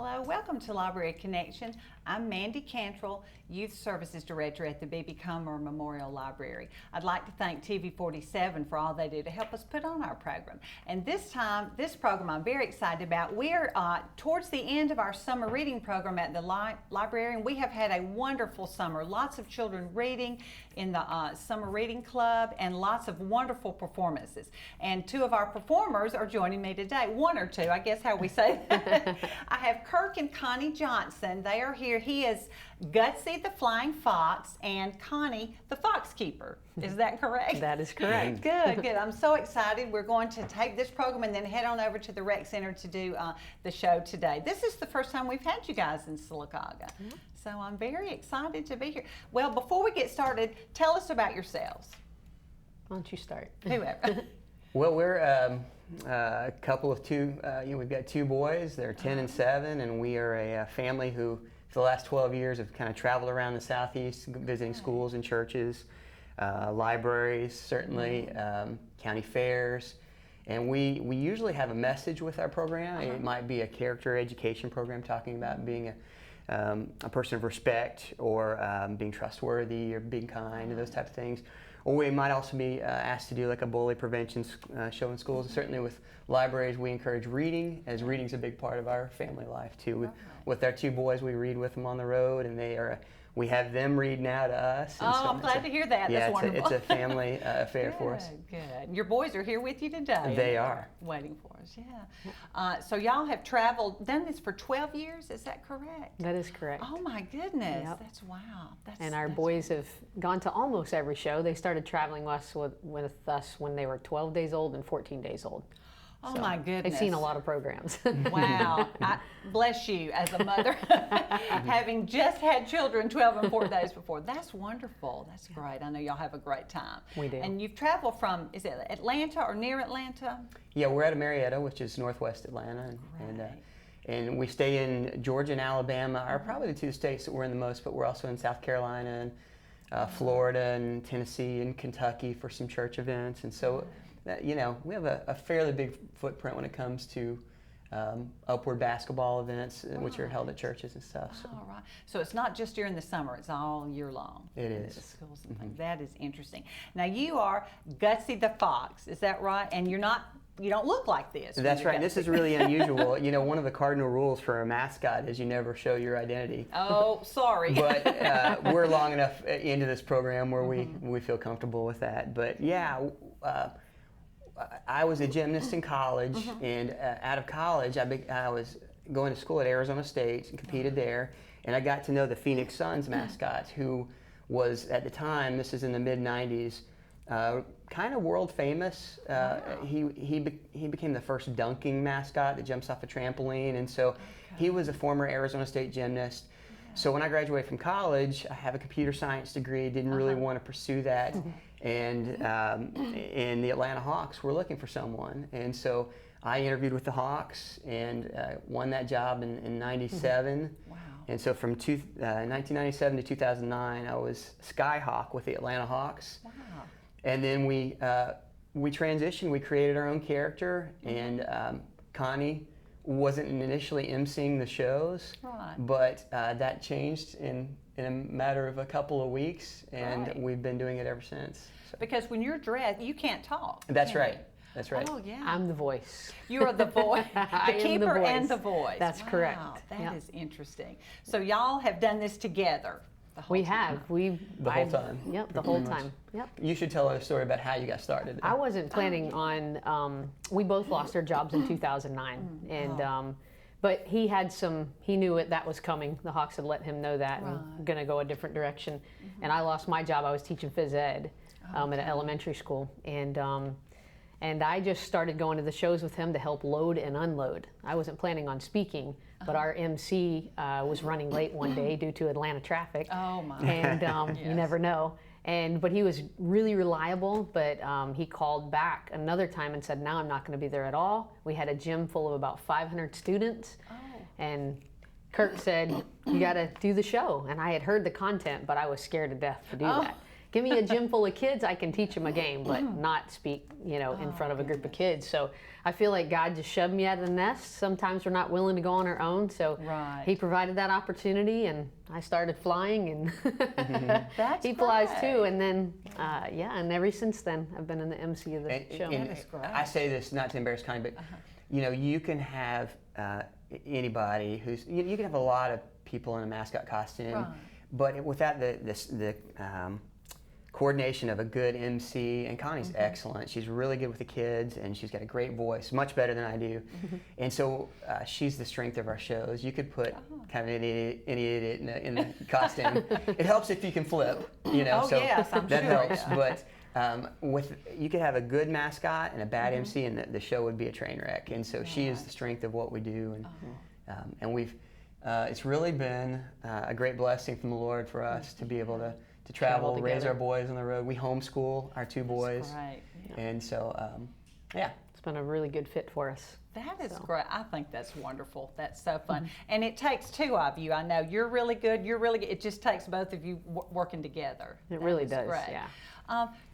Hello, welcome to Library Connection. I'm Mandy Cantrell, Youth Services Director at the B.B. Comer Memorial Library. I'd like to thank TV47 for all they do to help us put on our program. And this program I'm very excited about. We're towards the end of our summer reading program at the library, and we have had a wonderful summer. Lots of children reading in the summer reading club and lots of wonderful performances. And two of our performers are joining me today. One or two, I guess how we say that. I have Kirk and Connie Johnson. They are here. He is Gutsy the Flying Fox and Connie the Fox Keeper. Is that correct? That is correct. Good, good. I'm so excited. We're going to take this program and then head on over to the Rec Center to do the show today. This is the first time we've had you guys in Sylacauga. Mm-hmm. So I'm very excited to be here. Well, before we get started, tell us about yourselves. Why don't you start? Whoever. Well, we're a couple of two, we've got two boys. They're 10 and 7, and we are a family who, for the last 12 years, have kind of traveled around the Southeast, visiting schools and churches, libraries, certainly, county fairs. And we usually have a message with our program. It might be a character education program talking about being a person of respect, or being trustworthy, or being kind, and those types of things. Or we might also be asked to do like a bully prevention show in schools. And certainly with libraries, we encourage reading, as reading's a big part of our family life too. With our two boys, we read with them on the road, and we have them read now to us. And so I'm glad to hear that. Yeah, that's wonderful. It's a family affair for us. Good. Your boys are here with you today. They are. Waiting for us, yeah. So y'all have done this for 12 years, is that correct? That is correct. Oh my goodness, Yep. that's wow. And our boys have gone to almost every show. They started traveling with us when they were 12 days old and 14 days old. Oh So my goodness. They've seen a lot of programs. Wow. Bless you as a mother, having just had children 12 and 4 days before. That's wonderful. That's great. I know y'all have a great time. We do. And you've traveled from, is it Atlanta or near Atlanta? Yeah, we're out of Marietta, which is northwest Atlanta. And we stay in Georgia and Alabama are probably the two states that we're in the most, but we're also in South Carolina and Florida and Tennessee and Kentucky for some church events. And so, we have a fairly big footprint when it comes to upward basketball events, which are held at churches and stuff. So. All right. So it's not just during the summer, it's all year long. It is. The schools and things. That is interesting. Now you are Gutsy the Fox, is that right? And you don't look like this. That's right. This is really unusual. One of the cardinal rules for a mascot is you never show your identity. Oh, sorry. But we're long enough into this program where we feel comfortable with that. But yeah, I was a gymnast in college, and out of college, I was going to school at Arizona State and competed there, and I got to know the Phoenix Suns mascot, who was, at the time, this is in the mid-'90s, kind of world famous. He became the first dunking mascot that jumps off a trampoline, and so he was a former Arizona State gymnast. So when I graduated from college, I have a computer science degree, didn't really want to pursue that, and the Atlanta Hawks were looking for someone. And so I interviewed with the Hawks and won that job in 97. Wow. And so from 1997 to 2009, I was Skyhawk with the Atlanta Hawks. Wow. And then we transitioned, we created our own character, and Connie wasn't initially emceeing the shows, but that changed in a matter of a couple of weeks, and we've been doing it ever since. So. Because when you're dressed, you can't talk. That's right. That's right. Oh, yeah. I'm the voice. You are the voice, the keeper and the voice. voice. That's correct. That is interesting. So y'all have done this together. We have. The whole time. Yep, the whole time. Yep. You should tell a story about how you got started. I wasn't planning on, we both lost our jobs in 2009. And, but he knew that was coming. The Hawks had let him know that and going to go a different direction. And I lost my job. I was teaching phys ed at an elementary school. And I just started going to the shows with him to help load and unload. I wasn't planning on speaking, but our MC was running late one day due to Atlanta traffic. Oh my! And you never know. But he was really reliable. But he called back another time and said, "Now I'm not going to be there at all." We had a gym full of about 500 students, and Kirk said, "You got to do the show." And I had heard the content, but I was scared to death to do that. give me a gym full of kids, I can teach them a game, but not speak, in front of a group of kids. So I feel like God just shoved me out of the nest. Sometimes we're not willing to go on our own, so He provided that opportunity, and I started flying, and He flies too. And then, and ever since then, I've been in the MC of the show. And I say this not to embarrass Connie, but you can have anybody who's you can have a lot of people in a mascot costume, but without the coordination of a good MC, and Connie's excellent. She's really good with the kids, and she's got a great voice, much better than I do. And so she's the strength of our shows. You could put kind of an idiot in the costume. It helps if you can flip, so yes, I'm that sure. helps. But you could have a good mascot and a bad MC, and the show would be a train wreck. And so she is the strength of what we do, and we've. It's really been a great blessing from the Lord for us to be able to travel, raise our boys on the road. We homeschool our 2 boys. Right. And so, It's been a really good fit for us. That is great. I think that's wonderful. That's so fun. And it takes 2 of you. I know you're really good. It just takes both of you working together. It really does, great. yeah.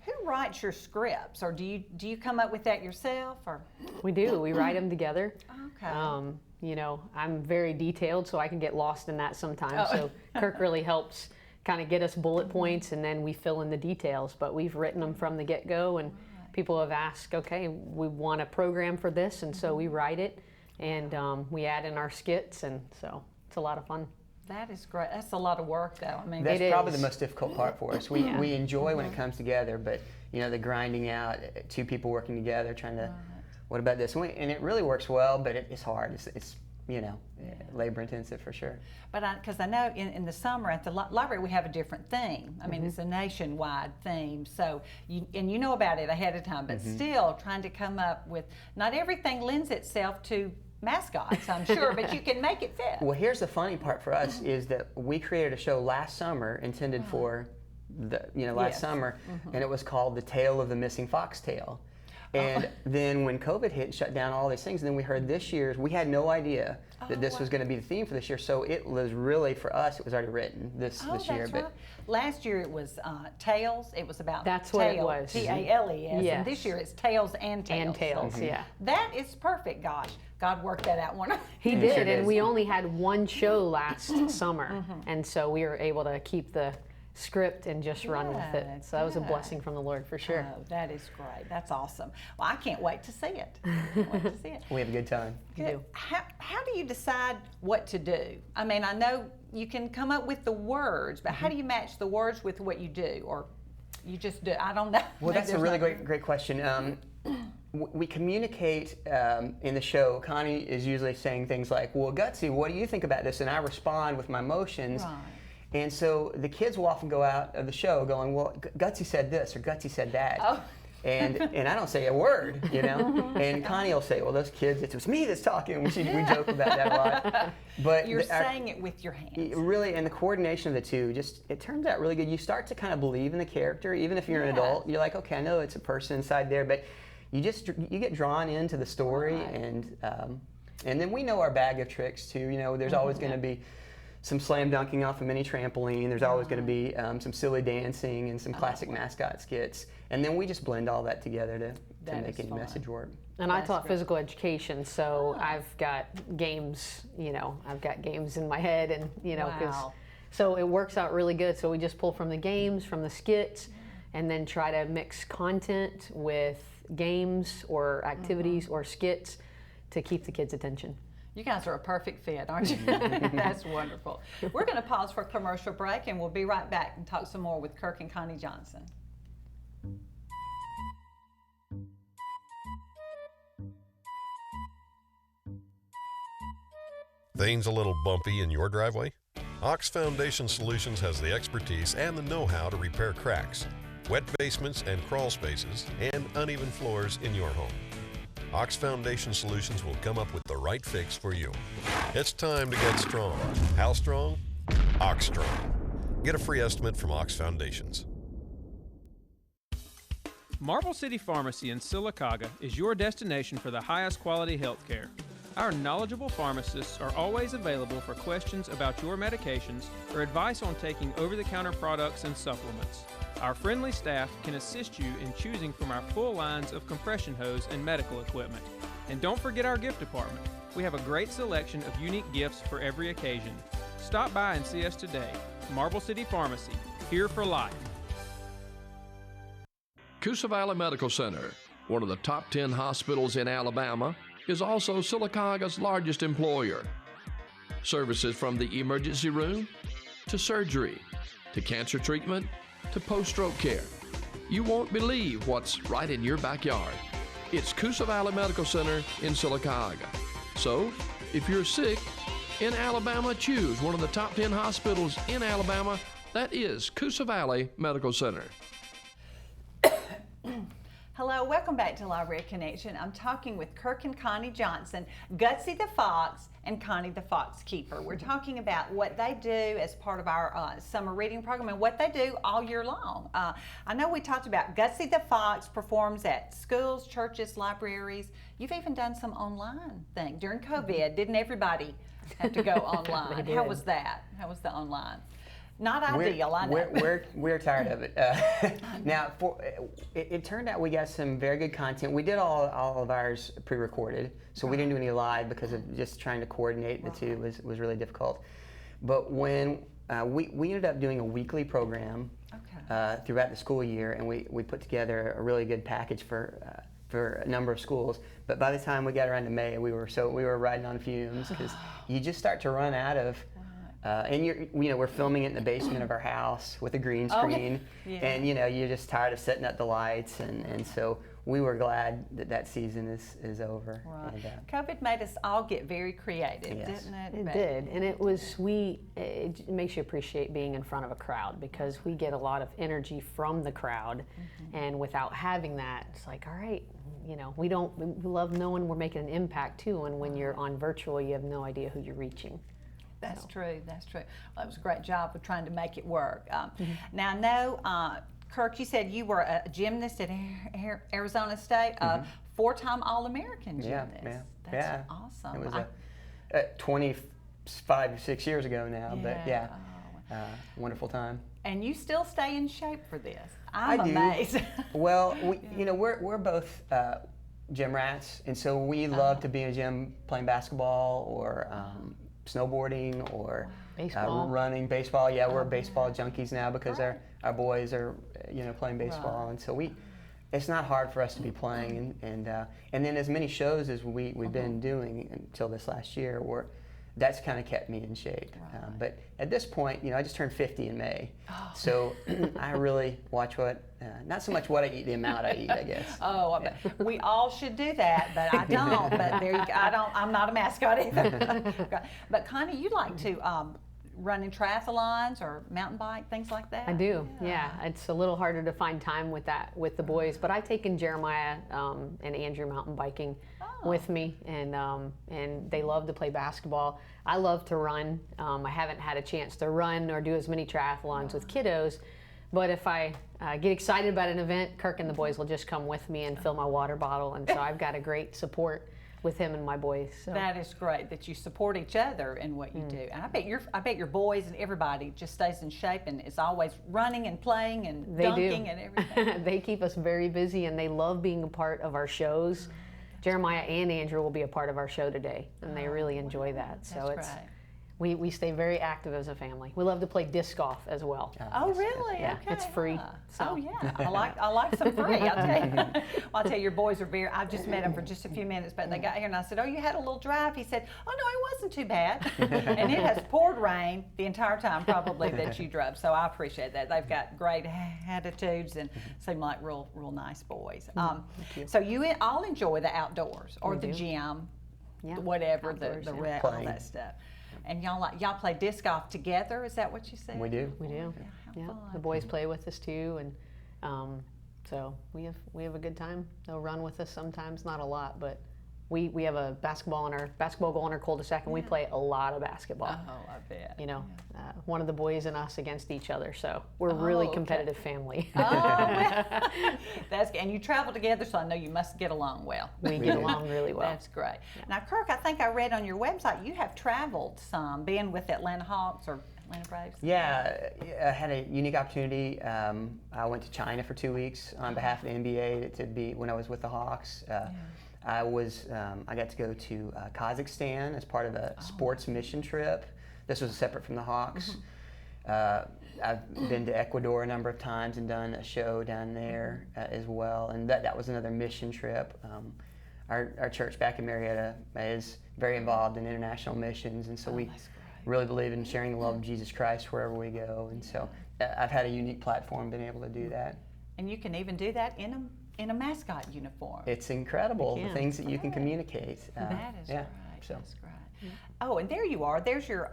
Who writes your scripts, or do you come up with that yourself, or? We do. We write them together. Okay. I'm very detailed, so I can get lost in that sometimes. So Kirk really helps kind of get us bullet points, and then we fill in the details. But we've written them from the get-go, and people have asked, okay, we want a program for this, and so we write it, and we add in our skits, and so it's a lot of fun. That is great. That's a lot of work, though. I mean, that's probably the most difficult part for us. We enjoy when it comes together, but the grinding out, 2 people working together, trying to, what about this? And it really works well, but it's hard. It's labor intensive for sure. But because I know in the summer at the library we have a different theme. I mean, it's a nationwide theme, so you know about it ahead of time, but still trying to come up with, not everything lends itself to mascots, I'm sure, but you can make it fit. Well, here's the funny part for us is that we created a show last summer intended for last summer, and it was called The Tale of the Missing Foxtail. And then when COVID hit and shut down all these things, and then we heard this year's, we had no idea that this was going to be the theme for this year. So it was really, for us, it was already written this year. But last year it was Tales. It was about That's what it was. Tales. Yes. And this year it's Tales and Tales. And Tales, yeah. That is perfect, gosh. God worked that out one. He did, and we only had 1 show last summer, and so we were able to keep the script and just run with it. So that was a blessing from the Lord for sure. Oh, that is great. That's awesome. Well, I can't wait to see it. We have a good time. Good. How do you decide what to do? I mean, I know you can come up with the words, but how do you match the words with what you do, or you just do? I don't know. Well, that's a really great question. We communicate in the show. Connie is usually saying things like, well, Gutsy, what do you think about this? And I respond with my emotions. Right. And so the kids will often go out of the show going, well, Gutsy said this or Gutsy said that. Oh. And I don't say a word, And Connie will say, well, those kids, it was me that's talking. We joke about that a lot. But you're saying it with your hands. Really, and the coordination of the 2, it turns out really good. You start to kind of believe in the character, even if you're an adult. You're like, okay, I know it's a person inside there, but you get drawn into the story, and then we know our bag of tricks too. There's always going to be some slam dunking off a mini trampoline. There's always going to be some silly dancing and some classic mascot skits, and then we just blend all that together to make any message work. And I taught physical education, so I've got games. I've got games in my head, and so it works out really good. So we just pull from the games, from the skits, and then try to mix content with games or activities or skits to keep the kids' attention. You guys are a perfect fit, aren't you? That's wonderful. We're going to pause for a commercial break, and we'll be right back and talk some more with Kirk and Connie Johnson. Things a little bumpy in your driveway? Ox Foundation Solutions has the expertise and the know-how to repair cracks, wet basements and crawl spaces, and uneven floors in your home. Ox Foundation Solutions will come up with the right fix for you. It's time to get strong. How strong? Ox Strong. Get a free estimate from Ox Foundations. Marble City Pharmacy in Sylacauga is your destination for the highest quality health care. Our knowledgeable pharmacists are always available for questions about your medications or advice on taking over-the-counter products and supplements. Our friendly staff can assist you in choosing from our full lines of compression hose and medical equipment. And don't forget our gift department. We have a great selection of unique gifts for every occasion. Stop by and see us today. Marble City Pharmacy, here for life. Coosa Valley Medical Center, one of the top 10 hospitals in Alabama, is also Silicaga's largest employer. Services from the emergency room to surgery to cancer treatment to post-stroke care. You won't believe what's right in your backyard. It's Coosa Valley Medical Center in Silicaga. So, if you're sick in Alabama, choose one of the top 10 hospitals in Alabama. That is Coosa Valley Medical Center. Hello, welcome back to Library Connection. I'm talking with Kirk and Connie Johnson, Gutsy the Fox, and Connie the Fox Keeper. We're talking about what they do as part of our summer reading program and what they do all year long. I know we talked about Gutsy the Fox performs at schools, churches, libraries. You've even done some online thing during COVID. Didn't everybody have to go online? How was that? How was the online? Not ideal, I know. We're tired of it. Now, it turned out we got some very good content. We did all of ours pre-recorded, so we didn't do any live because of just trying to coordinate the two was really difficult. But when we ended up doing a weekly program throughout the school year, and we put together a really good package for a number of schools. But by the time we got around to May, we were riding on fumes because you just start to run out of. And we're filming it in the basement of our house with a green screen, and you're just tired of setting up the lights, and so we were glad that season is over. Right. And, COVID made us all get very creative, Yes. didn't it? It did, and it makes you appreciate being in front of a crowd because we get a lot of energy from the crowd, and without having that, it's like, all right, we love knowing we're making an impact too, and when you're on virtual, you have no idea who you're reaching. That's true. That's true. Well, it was a great job of trying to make it work. Now, I know, Kirk, you said you were a gymnast at Arizona State, a four-time All-American gymnast. That's awesome. It was 25 or 6 years ago now, but wonderful time. And you still stay in shape for this. I do. Amazed. Well, we're both gym rats, and so we love to be in a gym playing basketball or snowboarding or baseball. Running, baseball. Yeah, we're baseball junkies now because our boys are playing baseball, and so it's not hard for us to be playing, and then as many shows as we've been doing until this last year, that's kind of kept me in shape. But at this point, I just turned 50 in May, so I really watch not so much what I eat, the amount I eat, I guess. We all should do that, but I don't. But there you go. I'm not a mascot either. But Connie, you like to run in triathlons or mountain bike, things like that? I do. Yeah. It's a little harder to find time with the boys, but I've taken Jeremiah and Andrew mountain biking with me, and they love to play basketball. I love to run. I haven't had a chance to run or do as many triathlons with kiddos, but if I get excited about an event, Kirk and the boys will just come with me and fill my water bottle, and so I've got a great support with him and my boys. So. That is great that you support each other in what you do. And I bet your boys and everybody just stays in shape and is always running and playing and dunking and everything. They keep us very busy, and they love being a part of our shows. Jeremiah and Andrew will be a part of our show today, and they really enjoy that. So That's great. We stay very active as a family. We love to play disc golf as well. Oh, really? Yeah, okay. it's free. So. Oh, yeah. I like some free. I'll tell you. Well, I'll tell you, your boys are very. I just met them for just a few minutes, but they got here and I said, "Oh, you had a little drive?" He said, "Oh, no, it wasn't too bad." And it has poured rain the entire time, probably that you drove. So I appreciate that. They've got great attitudes and seem like real nice boys. So you all enjoy the outdoors or the gym, whatever all that stuff. And y'all play disc golf together? Is that what you said? We do. We do. Yeah. The boys play with us too, and so we have a good time. They'll run with us sometimes, not a lot, but we have a basketball goal in our cul-de-sac, and we play a lot of basketball. Oh, I bet. One of the boys and us against each other, so we're a really competitive family. That's and you travel together, so I know you must get along well. We get along really well. That's great. Now, Kirk, I think I read on your website you have traveled some, being with Atlanta Hawks or Atlanta Braves? Yeah, I had a unique opportunity. I went to China for 2 weeks on behalf of the NBA to be when I was with the Hawks. I got to go to Kazakhstan as part of a sports mission trip. This was separate from the Hawks. I've been to Ecuador a number of times and done a show down there as well, and that was another mission trip. Our church back in Marietta is very involved in international missions, and so we really believe in sharing the love of Jesus Christ wherever we go, and so I've had a unique platform being able to do that. And you can even do that in a mascot uniform. It's incredible the things that you can communicate. That is right. So. That's great. Oh, and there you are. There's your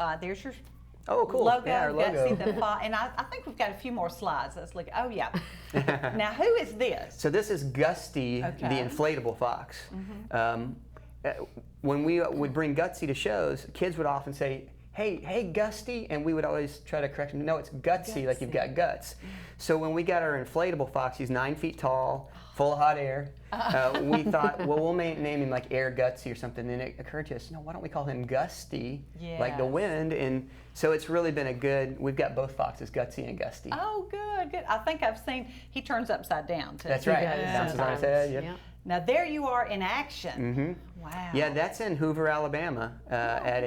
Oh, cool. logo. Yeah, our logo. Gutsy the Fox. And I think we've got a few more slides. Let's look. Oh, yeah. Now, who is this? So this is Gutsy, the inflatable fox. When we would bring Gutsy to shows, kids would often say, hey, Gutsy, and we would always try to correct them. No, it's Gutsy, like you've got guts. So when we got our inflatable fox, he's 9 feet tall, full of hot air. We thought, well, we'll name him like Air Gutsy or something. Then it occurred to us, no, why don't we call him Gusty, like the wind? And so it's really been we've got both foxes, Gutsy and Gusty. Oh, good. I think I've seen, he turns upside down too. That's right. Bounces on his head. Yep. Yeah. Now, there you are in action. Wow. Yeah, that's in Hoover, Alabama, at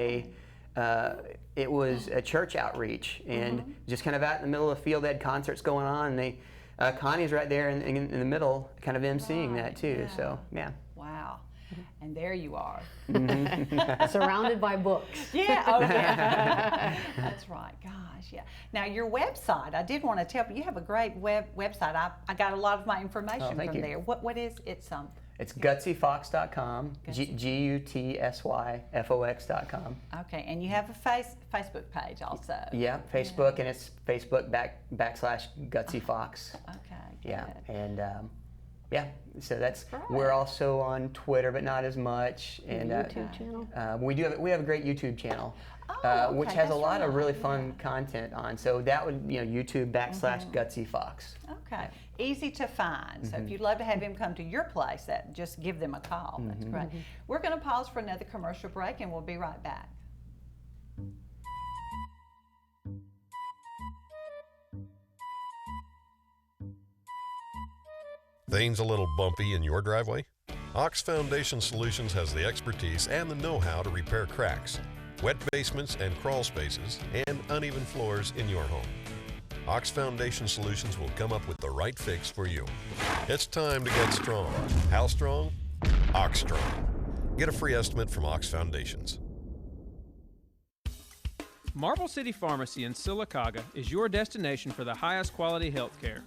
it was a church outreach, and just kind of out in the middle of the field, they had concerts going on, and Connie's right there in the middle, kind of emceeing that too. So yeah. Wow. And there you are. Surrounded by books. Yeah. Oh, yeah. That's right. Gosh, yeah. Now your website, I did want to tell you have a great website. I got a lot of my information from there. What is it? It's gutsyfox.com, GUTSYFOX.com. Okay, and you have a Facebook page also. Yeah, Facebook, and it's Facebook /GutsyFox. Okay. Yeah, Good. and so that's we're also on Twitter, but not as much. And YouTube channel. we have a great YouTube channel, which has a lot of really fun content on. So that would YouTube /GutsyFox. Okay, easy to find. So if you'd love to have him come to your place, just give them a call. That's great. We're going to pause for another commercial break, and we'll be right back. Things a little bumpy in your driveway? Ox Foundation Solutions has the expertise and the know-how to repair cracks, wet basements and crawl spaces, and uneven floors in your home. Ox Foundation Solutions will come up with the right fix for you. It's time to get strong. How strong? Ox Strong. Get a free estimate from Ox Foundations. Marble City Pharmacy in Sylacauga is your destination for the highest quality health care.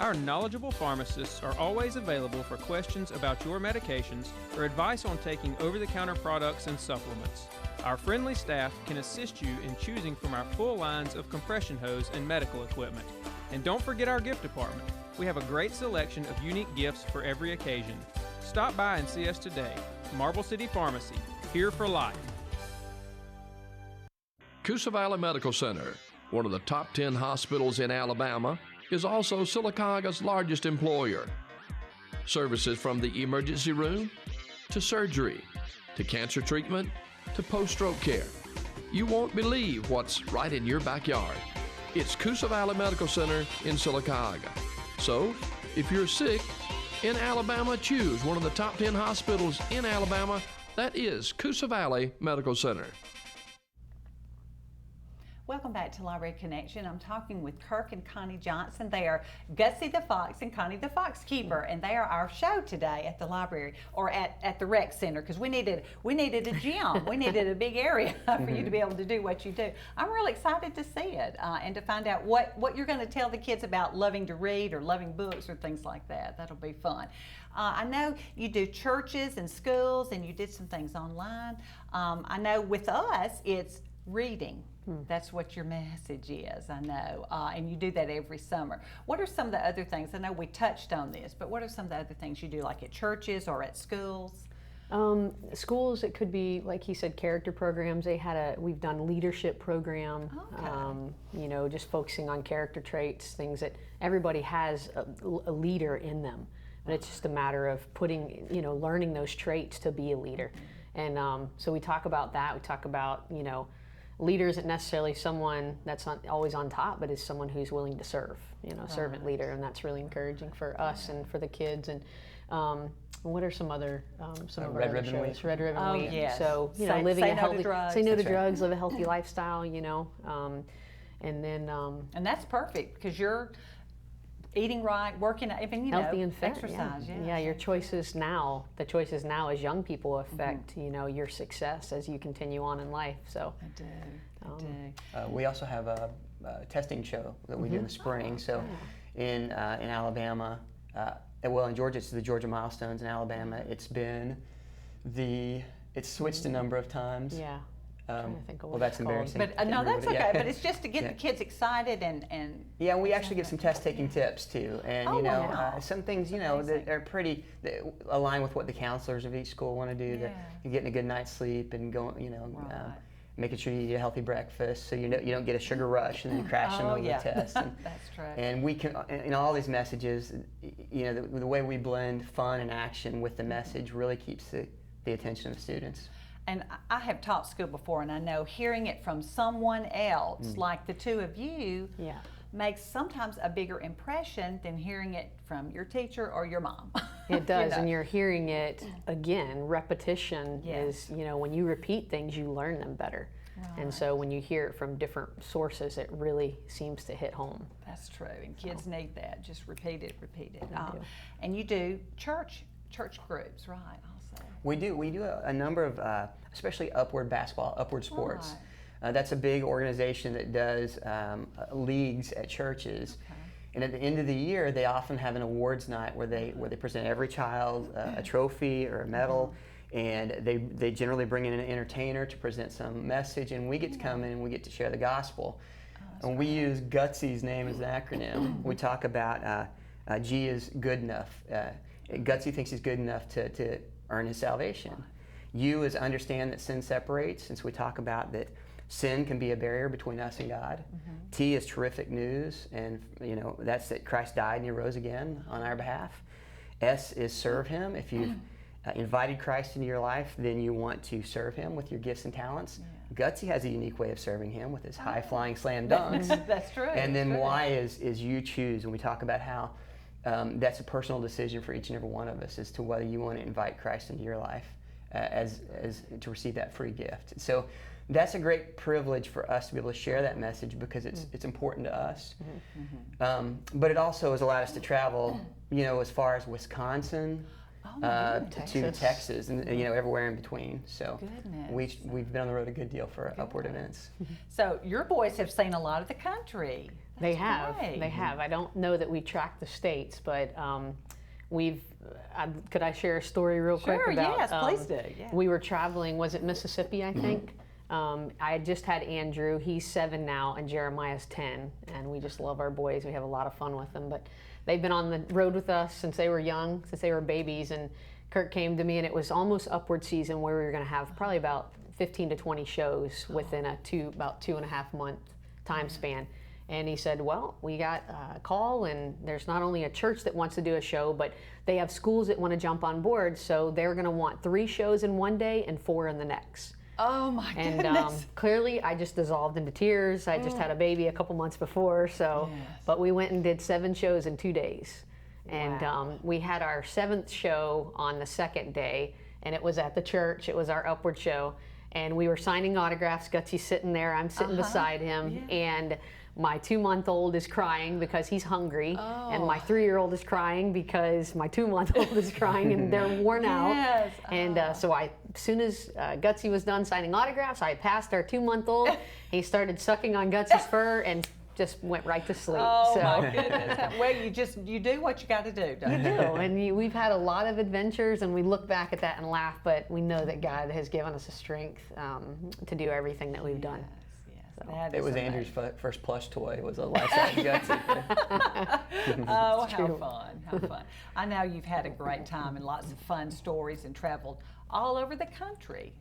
Our knowledgeable pharmacists are always available for questions about your medications or advice on taking over-the-counter products and supplements. Our friendly staff can assist you in choosing from our full lines of compression hose and medical equipment. And don't forget our gift department. We have a great selection of unique gifts for every occasion. Stop by and see us today. Marble City Pharmacy, here for life. Coosa Valley Medical Center, one of the top 10 hospitals in Alabama, is also Sylacauga's largest employer. Services from the emergency room to surgery to cancer treatment to post-stroke care. You won't believe what's right in your backyard. It's Coosa Valley Medical Center in Sylacauga. So, if you're sick in Alabama, choose one of the top 10 hospitals in Alabama. That is Coosa Valley Medical Center. Welcome back to Library Connection. I'm talking with Kirk and Connie Johnson. They are Gutsy the Fox and Connie the Fox Keeper, and they are our show today at the library, or at the rec center, because we needed a gym. We needed a big area for you to be able to do what you do. I'm really excited to see it and to find out what you're going to tell the kids about loving to read or loving books or things like that. That'll be fun. I know you do churches and schools, and you did some things online. I know with us, it's reading. That's what your message is, I know, and you do that every summer. What are some of the other things? I know we touched on this, but what are some of the other things you do, like at churches or at schools? Schools, it could be, like he said, character programs. We've done leadership program, just focusing on character traits, things that everybody has a leader in them. And it's just a matter of learning those traits to be a leader. And so we talk about that. We talk about, leader isn't necessarily someone that's not always on top, but is someone who's willing to serve, servant leader, and that's really encouraging for us and for the kids. And what are some other some of our Red other Ribbon shows? Week. Red Ribbon Week. Yes. So living say a no healthy, to drugs. say no to That's right. drugs, live a healthy lifestyle. And then And that's perfect because you're eating right, working, even healthy and fit. exercise. Yeah, your choices now. The choices now as young people affect your success as you continue on in life. So I do. I do. We also have a testing show that we do in the spring. So in Alabama, in Georgia, it's the Georgia Milestones. In Alabama, it's been it's switched a number of times. yeah. Trying to think of Well, what that's it's called. embarrassing. But Can't no, remember that's what okay. it- But it's just to get Yeah. the kids excited and Yeah, we actually give some test-taking tips too, and wow. some things that are pretty that align with what the counselors of each school want to do. That you're getting a good night's sleep and going, Right. making sure you eat a healthy breakfast, so you don't get a sugar rush and then you crash in the middle of the test. And, that's true. and we can, all these messages, the way we blend fun and action with the message really keeps the attention of the students. And I have taught school before, and I know hearing it from someone else, like the two of you, Yeah. makes sometimes a bigger impression than hearing it from your teacher or your mom. It does, and you're hearing it again. Repetition Yes. is, when you repeat things, you learn them better. And so when you hear it from different sources, it really seems to hit home. That's true, and kids need that. Just repeat it. do. And you do church groups, right? Also. We do a number of, especially upward sports. That's a big organization that does leagues at churches. Okay. And at the end of the year, they often have an awards night where they present every child a trophy or a medal, and they generally bring in an entertainer to present some message, and we get to come in and we get to share the gospel. And we use Gutsy's name as an acronym. We talk about G is good enough. Gutsy thinks he's good enough to earn his salvation. U is understand that sin separates, since we talk about that sin can be a barrier between us and God. T is terrific news, and that's that Christ died and he rose again on our behalf. S is serve him. If you've invited Christ into your life, then you want to serve him with your gifts and talents. Gutsy has a unique way of serving him with his high-flying slam dunks. That's true. And then Y is you choose, and we talk about how that's a personal decision for each and every one of us as to whether you want to invite Christ into your life as to receive that free gift. So that's a great privilege for us to be able to share that message because it's important to us. But it also has allowed us to travel, as far as Wisconsin, to Texas, and everywhere in between. So Goodness. we've been on the road a good deal for upward events. So your boys have seen a lot of the country. They have. great. They have. I don't know that we track the states, but could I share a story real quick Sure, about? yes, please do. Yeah. We were traveling. Was it Mississippi? I think. I had just had Andrew. He's 7 now, and Jeremiah's 10. And we just love our boys. We have a lot of fun with them. But they've been on the road with us since they were young, since they were babies. And Kirk came to me, and it was almost upward season where we were going to have probably about 15 to 20 shows within about 2.5 month time span. And he said, well, we got a call, and there's not only a church that wants to do a show, but they have schools that want to jump on board. So they're going to want 3 shows in one day and 4 in the next. Oh my And goodness. clearly, I just dissolved into tears. I just had a baby a couple months before, but we went and did 7 shows in 2 days. And we had our 7th show on the 2nd day, and it was at the church. It was our upward show. And we were signing autographs. Gutsy's sitting there. I'm sitting beside him. And my 2-month-old is crying because he's hungry. And my 3-year-old is crying because my 2-month-old is crying, and they're worn out. Yes. And so as soon as Gutsy was done signing autographs, I passed our 2-month-old. He started sucking on Gutsy's fur and just went right to sleep. Oh so. my goodness. Well, you do what you got to do, don't you? You do, and we've had a lot of adventures, and we look back at that and laugh, but we know that God has given us the strength to do everything that we've done. Yes, that It is was amazing. Andrew's first plush toy. It was a life-size Gutsy. Oh, how fun, how fun. I know you've had a great time and lots of fun stories and traveled all over the country.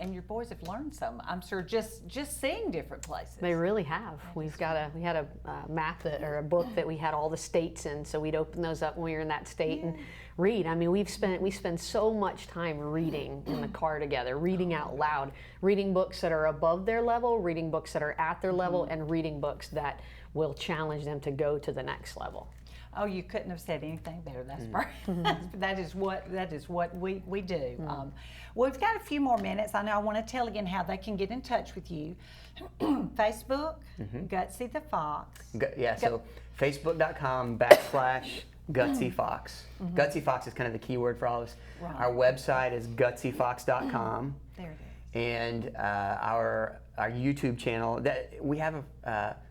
And your boys have learned some, I'm sure, just seeing different places. They really have. We had a map or a book that we had all the states in, so we'd open those up when we were in that state and read. I mean, we spend so much time reading in the car together, reading out loud, reading books that are above their level, reading books that are at their level, and reading books that will challenge them to go to the next level. Oh, you couldn't have said anything better. That's that is what we do. Well, we've got a few more minutes. I know I want to tell again how they can get in touch with you. Facebook, Gutsy the Fox. So Facebook.com/Gutsy Fox. Gutsy Fox is kind of the keyword for all of us. Right. Our website is gutsyfox.com. There it is. And our YouTube channel, that we have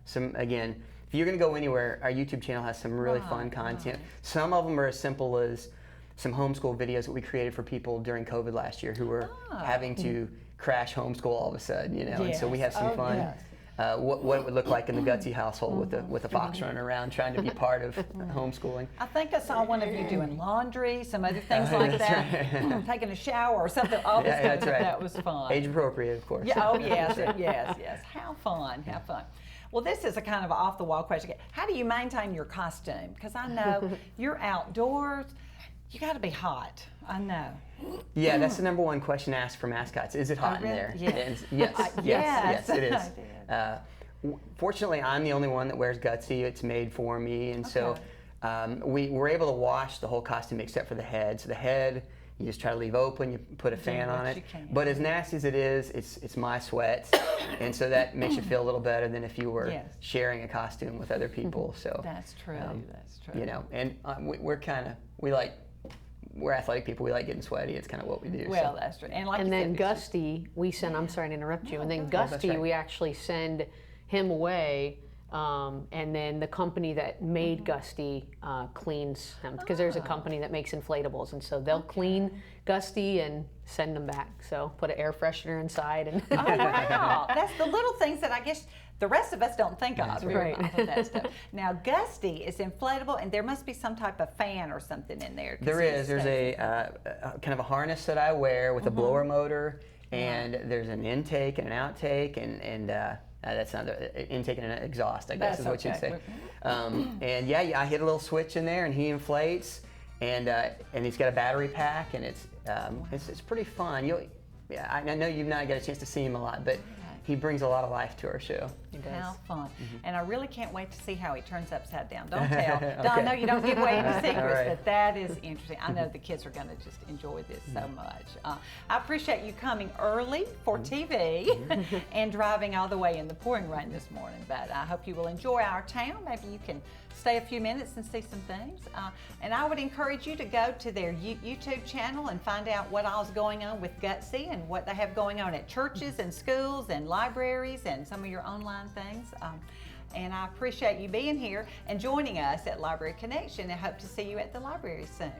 some, again, if you're going to go anywhere, our YouTube channel has some really fun content. Some of them are as simple as some homeschool videos that we created for people during COVID last year who were having to crash homeschool all of a sudden, and so we have some fun. Yes. What it would look like in the Gutsy household with a fox running around trying to be part of homeschooling. I think I saw one of you doing laundry, some other things like that, taking a shower or something. All this that's right. That was fun. Age appropriate, of course. Yeah. Oh yes, yes. How fun. Well, this is a kind of off the wall question. How do you maintain your costume? Because I know you're outdoors. You got to be hot. I know. Yeah, that's the number one question asked for mascots. Is it hot in there? Yes. Yes, it is. Fortunately, I'm the only one that wears Gutsy. It's made for me, and so we were able to wash the whole costume except for the head. So the head, you just try to leave open. You put a fan on it. But as nasty as it is, it's my sweat, and so that makes you feel a little better than if you were sharing a costume with other people. So that's true. That's true. And we're athletic people. We like getting sweaty. It's kind of what we do. Well, that's true. And then Gusty, we send. I'm sorry to interrupt you. And then Gusty, we actually send him away. And then the company that made Gusty cleans him, because there's a company that makes inflatables, and so they'll clean Gusty and send him back. So put an air freshener inside. And oh wow, that's the little things that I guess the rest of us don't think of. Right. That stuff. Now Gusty is inflatable, and there must be some type of fan or something in there. There is. There's a kind of a harness that I wear with a blower motor, and there's an intake and an outtake, and that's not the intake and an exhaust, I guess is what you'd say. And I hit a little switch in there, and he inflates, and he's got a battery pack, and it's pretty fun. I know you've not got a chance to see him a lot, but he brings a lot of life to our show. How fun. And I really can't wait to see how he turns upside down. Don't tell. I know you don't give away any secrets, but that is interesting. I know the kids are going to just enjoy this so much. I appreciate you coming early for TV and driving all the way in the pouring rain this morning. But I hope you will enjoy our town. Maybe you can stay a few minutes and see some things. And I would encourage you to go to their YouTube channel and find out what all's going on with Gutsy and what they have going on at churches and schools and libraries and some of your online things. And I appreciate you being here and joining us at Library Connection, and hope to see you at the library soon.